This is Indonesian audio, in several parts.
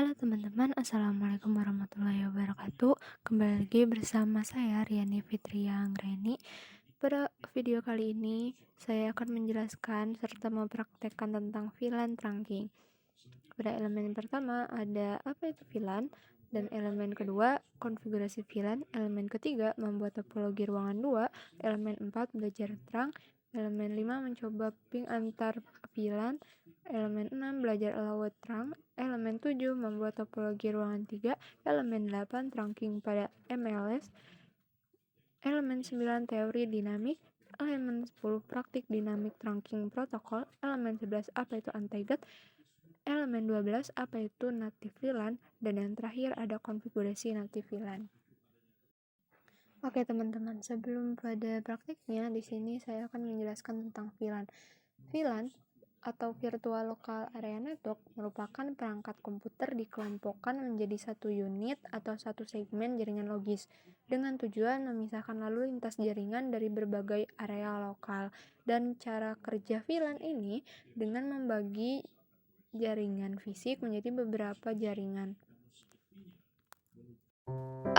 Halo teman-teman, Assalamualaikum warahmatullahi wabarakatuh. Kembali lagi bersama saya Riani Fitria Anggreni. Pada video kali ini, saya akan menjelaskan serta mempraktekkan tentang VLAN trunking. Pada elemen pertama ada apa itu VLAN, dan elemen kedua konfigurasi VLAN, elemen ketiga membuat topologi ruangan 2, elemen 4 belajar terang, elemen 5 mencoba ping antar VLAN, elemen 6 belajar allowed terang, elemen 7 membuat topologi ruangan 3, elemen 8 trunking pada MLS, elemen 9 teori dinamik, elemen 10 praktik dinamik trunking protokol, elemen 11 apa itu anti-GATT, elemen 12 apa itu native VLAN, dan yang terakhir ada konfigurasi native VLAN. Oke teman-teman, sebelum pada praktiknya, di sini saya akan menjelaskan tentang VLAN. VLAN atau Virtual Local Area Network merupakan perangkat komputer dikelompokkan menjadi satu unit atau satu segmen jaringan logis dengan tujuan memisahkan lalu lintas jaringan dari berbagai area lokal. Dan cara kerja VLAN ini dengan membagi jaringan fisik menjadi beberapa jaringan.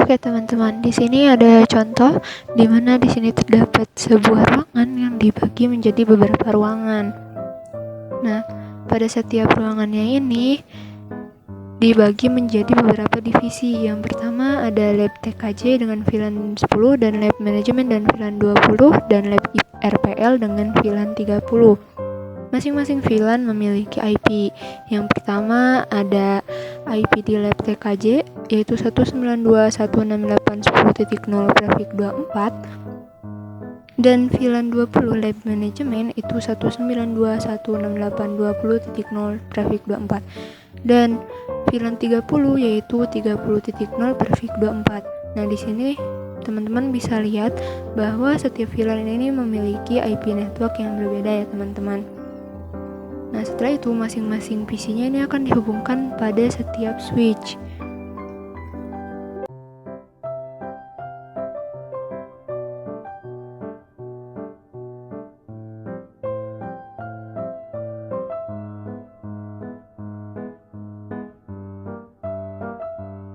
Oke teman-teman, di sini ada contoh di mana di sini terdapat sebuah ruangan yang dibagi menjadi beberapa ruangan. Nah, pada setiap ruangannya ini dibagi menjadi beberapa divisi. Yang pertama ada lab TKJ dengan VLAN 10 dan lab manajemen dan VLAN 20 dan lab RPL dengan VLAN 30. Masing-masing VLAN memiliki IP. Yang pertama ada IP di lab TKJ yaitu 192.168.10.0 prefix 24, dan VLAN 20 lab manajemen itu 192.168.20.0 prefix 24, dan VLAN 30 yaitu 30.0 prefix 24. Nah, di sini teman-teman bisa lihat bahwa setiap VLAN ini memiliki IP network yang berbeda ya teman-teman. Nah, setelah itu masing-masing PC-nya ini akan dihubungkan pada setiap switch.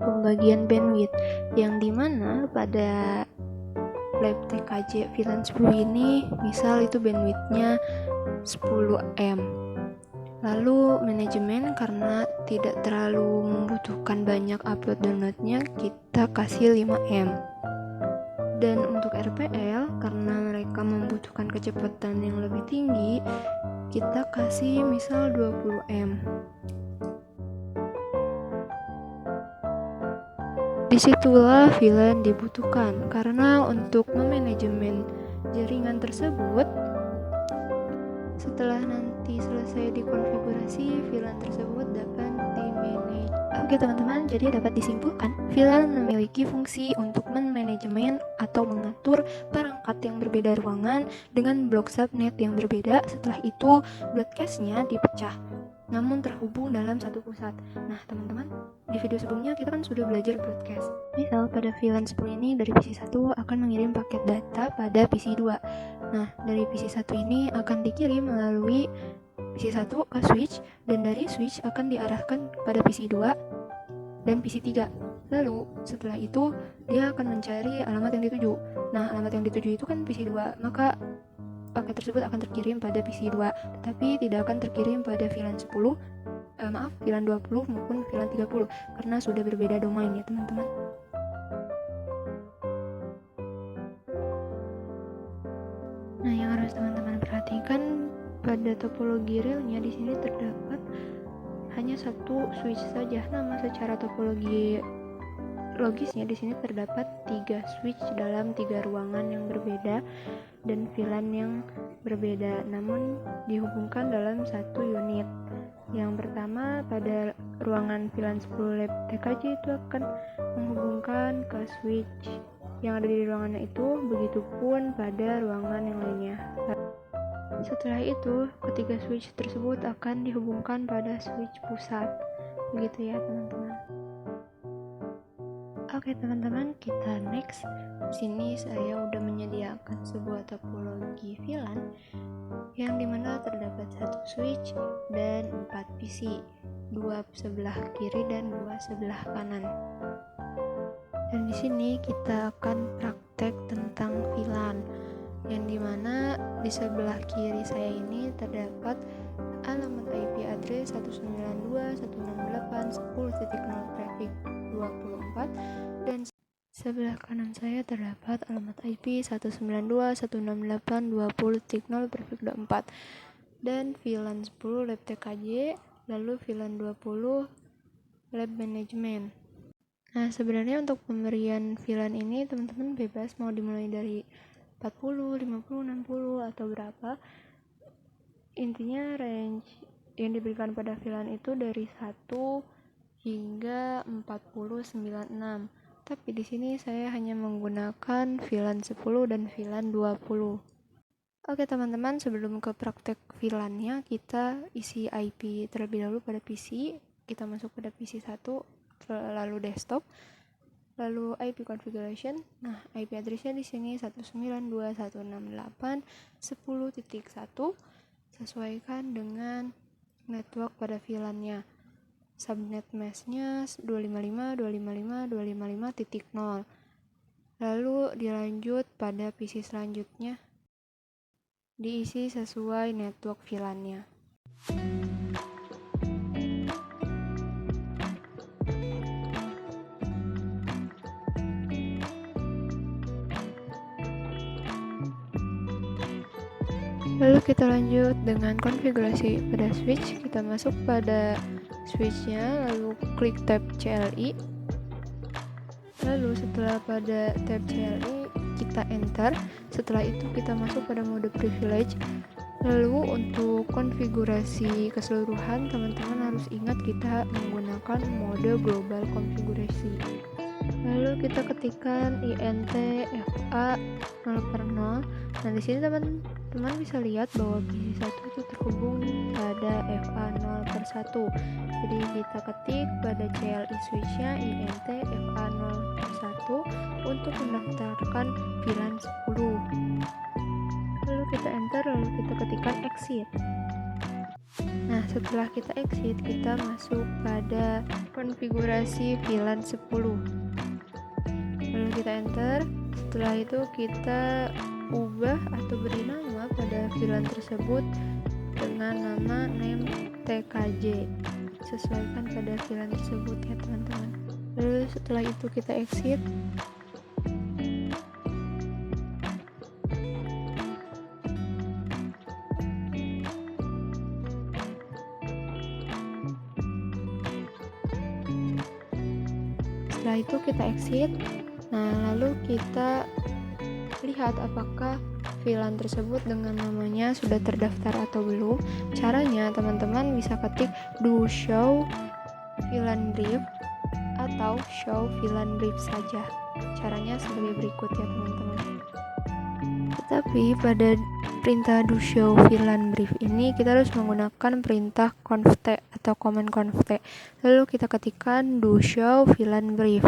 Pembagian bandwidth yang dimana pada lab TKJ VLAN 10 ini misal itu bandwidthnya 10 M. Lalu manajemen karena tidak terlalu membutuhkan banyak upload downloadnya kita kasih 5 M. Dan untuk RPL karena mereka membutuhkan kecepatan yang lebih tinggi kita kasih misal 20 M. Disitulah VLAN dibutuhkan karena untuk memanajemen jaringan tersebut, setelah nanti selesai dikonfigurasi, VLAN tersebut dapat di-manage. Oke teman-teman, jadi dapat disimpulkan VLAN memiliki fungsi untuk memanajemen atau mengatur perangkat yang berbeda ruangan dengan blok subnet yang berbeda. Setelah itu broadcast-nya dipecah namun terhubung dalam satu pusat. Nah teman-teman, di video sebelumnya kita kan sudah belajar broadcast. Misal pada VLAN 10 ini dari PC 1 akan mengirim paket data pada PC 2. Nah, dari PC 1 ini akan dikirim melalui PC 1 ke switch, dan dari switch akan diarahkan pada PC 2 dan PC 3. Lalu setelah itu dia akan mencari alamat yang dituju. Nah, alamat yang dituju itu kan PC 2, maka paket tersebut akan terkirim pada PC 2, tetapi tidak akan terkirim pada VLAN 10, VLAN 20 maupun VLAN 30 karena sudah berbeda domain ya teman-teman. Nah, yang harus teman-teman perhatikan pada topologi realnya di sini terdapat hanya satu switch saja. Nama secara topologi logisnya di sini terdapat 3 switch dalam 3 ruangan yang berbeda dan VLAN yang berbeda, namun dihubungkan dalam satu unit. Yang pertama pada ruangan VLAN 10 lab TKJ itu akan menghubungkan ke switch yang ada di ruangannya itu, begitupun pada ruangan yang lainnya. Setelah itu, ketiga switch tersebut akan dihubungkan pada switch pusat. Begitu ya teman-teman. Oke teman-teman, kita next. Di sini saya udah menyediakan sebuah topologi VLAN yang dimana terdapat satu switch dan 4 PC. 2 sebelah kiri dan 2 sebelah kanan. Dan di sini kita akan praktek tentang VLAN, yang dimana di sebelah kiri saya ini terdapat alamat IP address 192.168.10.0 prefix 24, dan sebelah kanan saya terdapat alamat IP 192.168.20.0 prefix 24 dan VLAN 10 lab TKJ, lalu VLAN 20 lab management. Nah, sebenarnya untuk pemberian VLAN ini teman-teman bebas mau dimulai dari 40, 50, 60 atau berapa. Intinya range yang diberikan pada VLAN itu dari 1 hingga 4096. Tapi di sini saya hanya menggunakan VLAN 10 dan VLAN 20. Oke teman-teman, sebelum ke praktek VLAN-nya, kita isi IP terlebih dahulu pada PC. Kita masuk pada PC 1, lalu desktop, lalu IP configuration. Nah, IP address-nya di sini 192.168.10.1, sesuaikan dengan network pada VLAN-nya. Subnet mesh-nya 255.255.255.0. Lalu dilanjut pada PC selanjutnya, diisi sesuai network VLAN-nya. Lalu kita lanjut dengan konfigurasi pada switch. Kita masuk pada switch-nya, lalu klik tab CLI. Lalu setelah pada tab CLI kita enter. Setelah itu kita masuk pada mode privilege. Lalu untuk konfigurasi keseluruhan, teman-teman harus ingat kita menggunakan mode global konfigurasi. Lalu kita ketikkan int fa 0/0. Nah, di sini teman-teman bisa lihat bahwa PC1 itu terhubung pada fa 0/1. Jadi kita ketik pada CLI switch-nya int fa 0/1 untuk mendaftarkan VLAN 10. Lalu kita enter, lalu kita ketikkan exit. Nah, setelah kita exit, kita masuk pada konfigurasi VLAN 10. Lalu kita enter. Setelah itu kita ubah atau beri nama pada VLAN tersebut dengan nama name TKJ. Sesuaikan pada VLAN tersebut ya teman-teman. Lalu setelah itu kita exit. Setelah itu kita exit. Nah, lalu kita lihat apakah VLAN tersebut dengan namanya sudah terdaftar atau belum. Caranya teman-teman bisa ketik do show VLAN brief atau show VLAN brief saja. Caranya sebagai berikut ya teman-teman. Tetapi pada perintah do show VLAN brief ini kita harus menggunakan perintah conft atau command conft. Lalu kita ketikkan do show VLAN brief.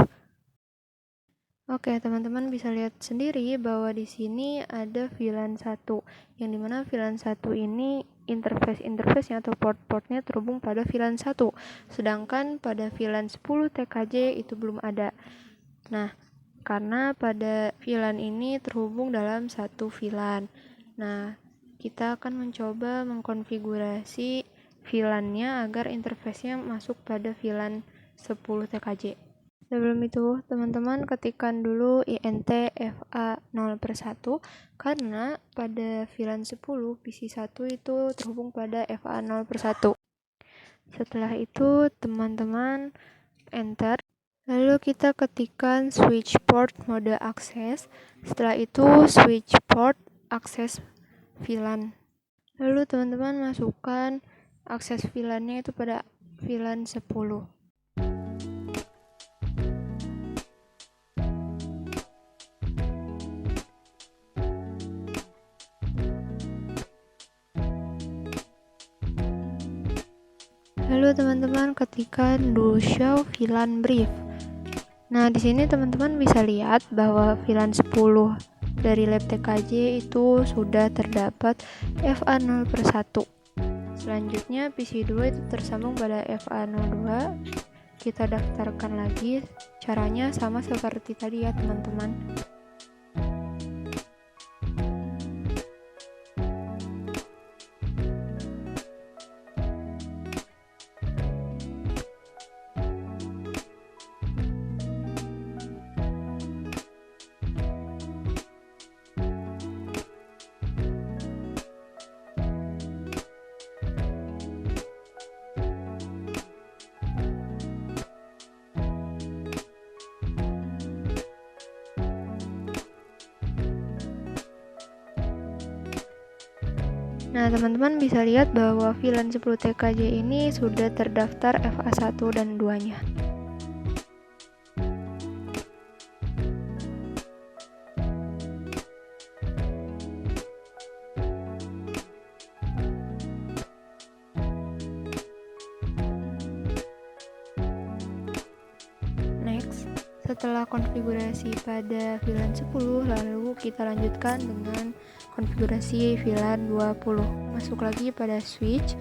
Oke, teman-teman bisa lihat sendiri bahwa di sini ada VLAN 1, yang dimana VLAN 1 ini interface-nya atau port-portnya terhubung pada VLAN 1, sedangkan pada VLAN 10 TKJ itu belum ada. Nah, karena pada VLAN ini terhubung dalam satu VLAN. Nah, kita akan mencoba mengkonfigurasi VLAN-nya agar interface-nya masuk pada VLAN 10 TKJ. Sebelum itu, teman-teman ketikkan dulu int fa 0/1 karena pada VLAN 10 PC1 itu terhubung pada fa 0/1. Setelah itu, teman-teman enter. Lalu kita ketikkan switch port mode akses. Setelah itu switch port akses VLAN. Lalu teman-teman masukkan akses VLAN-nya itu pada VLAN 10. Lalu teman-teman ketikkan do show VLAN brief. Nah, di sini teman-teman bisa lihat bahwa VLAN 10 dari lab TKJ itu sudah terdapat fa 0/1. selanjutnya PC2 itu tersambung pada FA02. Kita daftarkan lagi. Caranya sama seperti tadi ya teman-teman. Nah, teman-teman bisa lihat bahwa VLAN 10 TKJ ini sudah terdaftar FA1 dan 2-nya. Next, setelah konfigurasi pada VLAN 10, lalu kita lanjutkan dengan konfigurasi VLAN 20. Masuk lagi pada switch.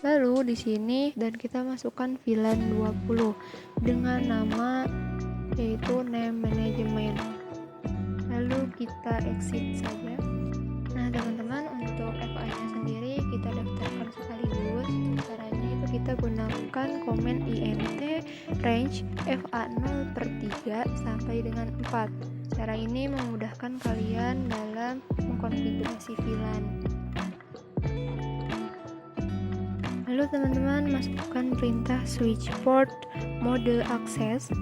Lalu di sini dan kita masukkan VLAN 20 dengan nama yaitu name management. Lalu kita exit saja. Nah, teman-teman, untuk FA-nya sendiri kita daftarkan sekaligus. Caranya itu kita gunakan komen int range FA0/3 sampai dengan 4. Cara ini memudahkan kalian dalam mengkonfigurasi VLAN. Lalu teman-teman masukkan perintah switch port mode access,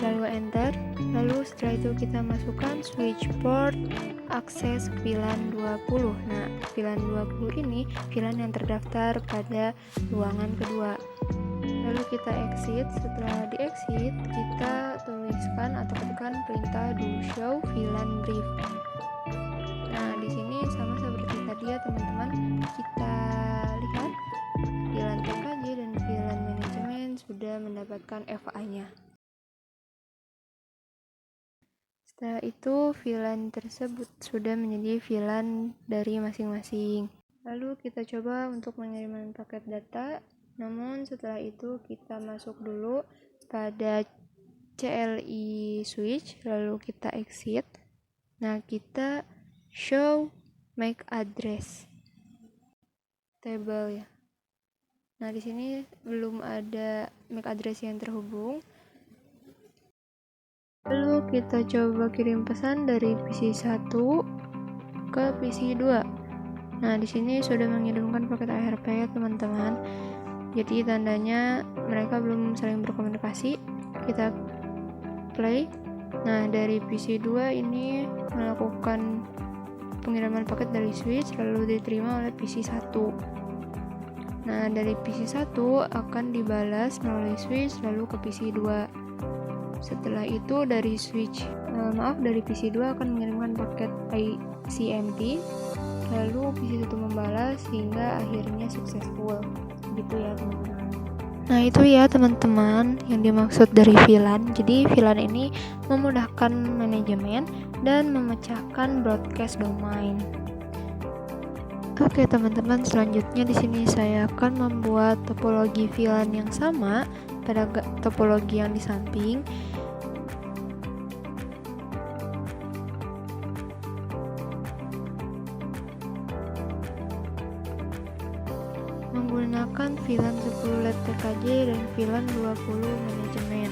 lalu enter. Lalu setelah itu kita masukkan switch port access VLAN 20. Nah, VLAN 20 ini VLAN yang terdaftar pada ruangan kedua. Lalu kita exit. Setelah di exit, kita tuliskan atau ketikkan perintah do show VLAN brief. Nah, di sini sama seperti tadi ya teman-teman. Kita lihat VLAN TKJ dan VLAN manajemen sudah mendapatkan FA-nya. Setelah itu VLAN tersebut sudah menjadi VLAN dari masing-masing. Lalu kita coba untuk mengirimkan paket data. Namun setelah itu kita masuk dulu pada CLI switch, lalu kita exit. Nah, kita show MAC address table ya. Nah, di sini belum ada MAC address yang terhubung. Lalu kita coba kirim pesan dari PC1 ke PC2. Nah, di sini sudah mengirimkan paket ARP ya teman-teman. Jadi tandanya mereka belum saling berkomunikasi. Kita play. Nah, dari PC2 ini melakukan pengiriman paket dari switch lalu diterima oleh PC1. Nah, dari PC1 akan dibalas melalui switch lalu ke PC2. Setelah itu dari dari PC2 akan mengirimkan paket ICMP, lalu PC1 membalas hingga akhirnya successful. Gitu ya teman-teman. Nah, itu ya teman-teman yang dimaksud dari VLAN. Jadi VLAN ini memudahkan manajemen dan memecahkan broadcast domain. Oke teman-teman, selanjutnya di sini saya akan membuat topologi VLAN yang sama pada topologi yang di samping. Menggunakan VLAN 10 LED TKJ dan VLAN 20 manajemen.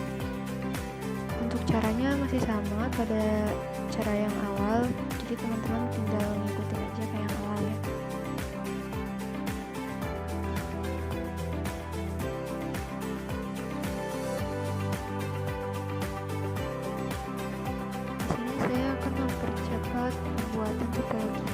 Untuk caranya masih sama pada cara yang awal, jadi teman-teman tinggal ngikutin aja kayak yang awal ya. Di sini saya akan mempercepat pembuatan topologinya.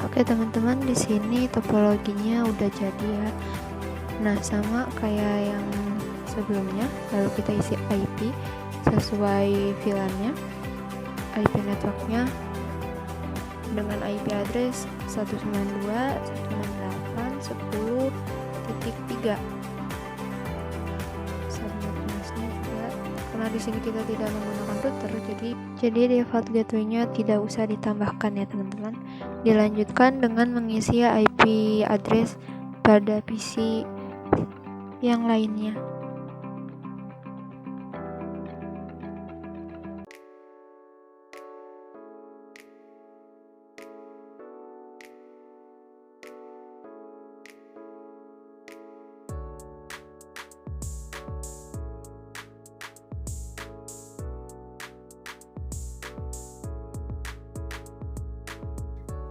Oke teman-teman, di sini topologinya udah jadi ya. Nah, sama kayak yang sebelumnya, lalu kita isi IP sesuai VLAN-nya, IP networknya dengan IP address 192.168.10.3. Subnet masnya juga, karena di sini kita tidak menggunakan router, jadi default gateway-nya tidak usah ditambahkan ya teman-teman. Dilanjutkan dengan mengisi IP address pada PC yang lainnya.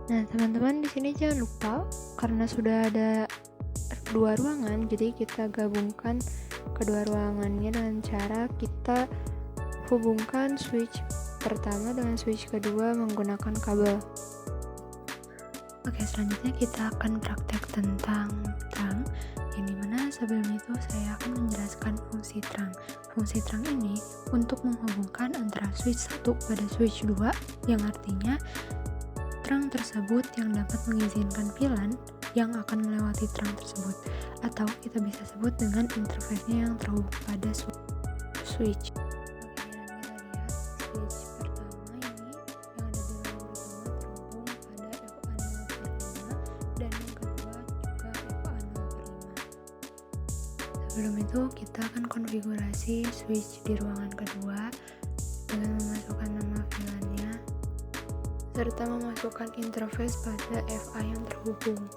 Nah, teman-teman, di sini jangan lupa karena sudah ada dua ruangan, jadi kita gabungkan kedua ruangannya dengan cara kita hubungkan switch pertama dengan switch kedua menggunakan kabel. Oke, selanjutnya kita akan praktek tentang terang, yang dimana sebelum itu saya akan menjelaskan fungsi terang. Fungsi terang ini untuk menghubungkan antara switch 1 pada switch 2, yang artinya terang tersebut yang dapat mengizinkan VLAN yang akan melewati terang tersebut, atau kita bisa sebut dengan interface-nya yang terhubung pada switch. Oke, kita lihat switch pertama ini yang ada di lampu pertama terhubung pada FA0/5 dan yang kedua juga FA0/5. Sebelum itu kita akan konfigurasi switch di ruangan kedua dengan memasukkan nama VLAN-nya serta memasukkan interface pada FA yang terhubung.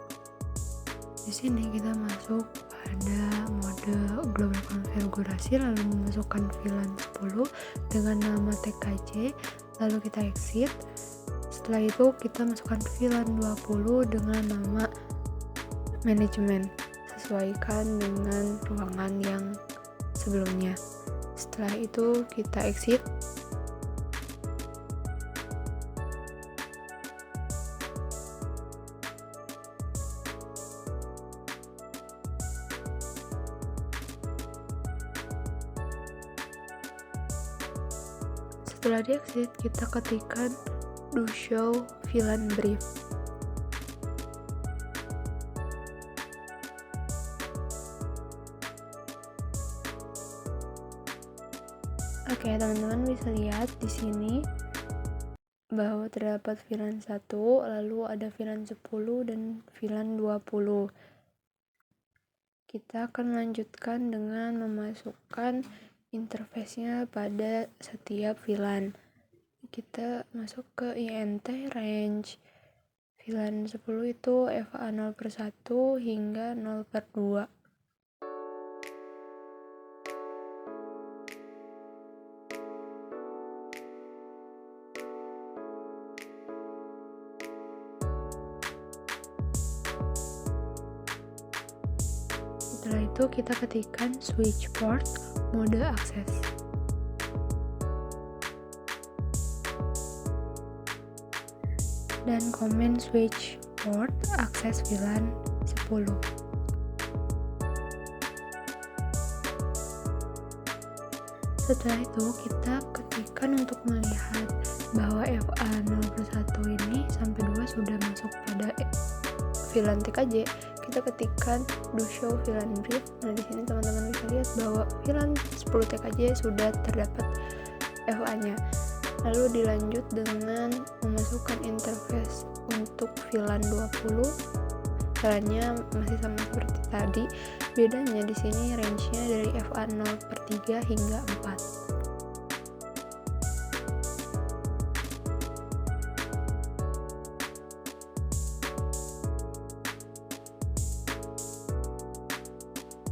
Di sini kita masuk pada mode global konfigurasi, lalu memasukkan VLAN 10 dengan nama TKJ, lalu kita exit. Setelah itu kita masukkan VLAN 20 dengan nama manajemen, sesuaikan dengan ruangan yang sebelumnya. Setelah itu kita exit. Setelah di exit, kita ketikkan do show VLAN brief. Oke, teman-teman bisa lihat di sini bahwa terdapat VLAN 1, lalu ada VLAN 10 dan VLAN 20. Kita akan lanjutkan dengan memasukkan interface-nya pada setiap VLAN. Kita masuk ke INT range VLAN 10 itu FA 0/1 hingga 0/2. Setelah itu kita ketikkan switch port mode akses. Dan komen switch port akses VLAN 10. Setelah itu kita ketikkan untuk melihat bahwa FA 0/1 ini sampai 2 sudah masuk pada VLAN TKJ. Kita ketikkan do show VLAN brief. Nah, di sini teman-teman bisa lihat bahwa VLAN 10 TKJ sudah terdapat FA-nya. Lalu dilanjut dengan memasukkan interface untuk VLAN 20. Caranya masih sama seperti tadi. Bedanya di sini range-nya dari FA 0/3 hingga 4.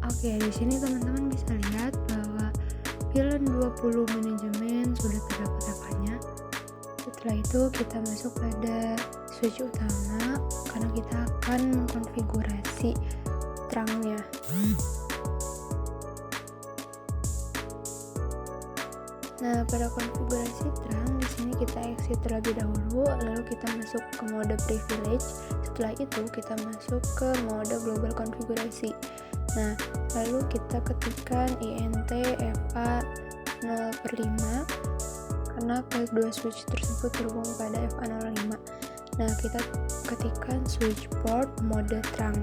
Oke, di sini teman-teman bisa lihat bahwa VLAN 20 manajemen sudah terdapat FA-nya. Setelah itu kita masuk pada switch utama karena kita akan mengkonfigurasi terangnya. Nah, pada konfigurasi terang di sini kita exit terlebih dahulu, lalu kita masuk ke mode privilege. Setelah itu kita masuk ke mode global konfigurasi. Nah, lalu kita ketikkan int fa 0/5 karena kedua switch tersebut terhubung pada fa 0/5. Nah, kita ketikkan switch port mode terang.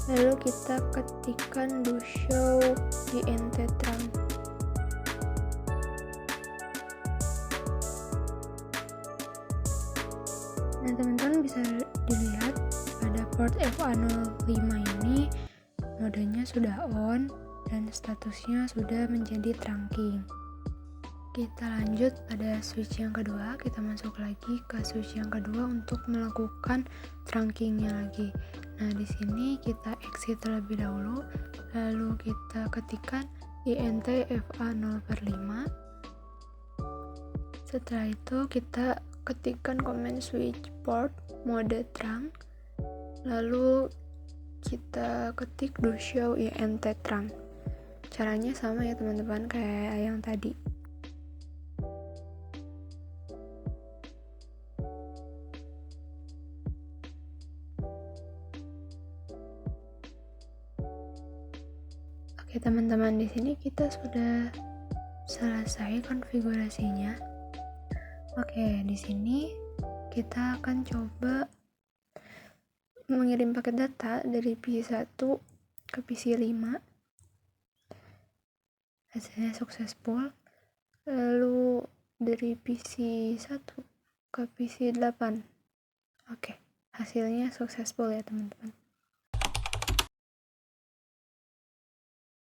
Lalu kita ketikkan do show int terang. Nah, teman-teman bisa dilihat pada port FA05 ini modenya sudah on dan statusnya sudah menjadi trunking. Kita lanjut pada switch yang kedua, kita masuk lagi ke switch yang kedua untuk melakukan trunkingnya lagi. Nah, di sini kita exit terlebih dahulu, lalu kita ketikkan int fa 0/5. Setelah itu kita ketikkan command switch port mode terang, lalu kita ketik do show int terang. Caranya sama ya teman-teman, kayak yang tadi. Oke teman-teman, di sini kita sudah selesai konfigurasinya. Oke, di sini kita akan coba mengirim paket data dari PC1 ke PC5. Hasilnya successful. Lalu dari PC1 ke PC8. Oke, hasilnya successful ya teman-teman.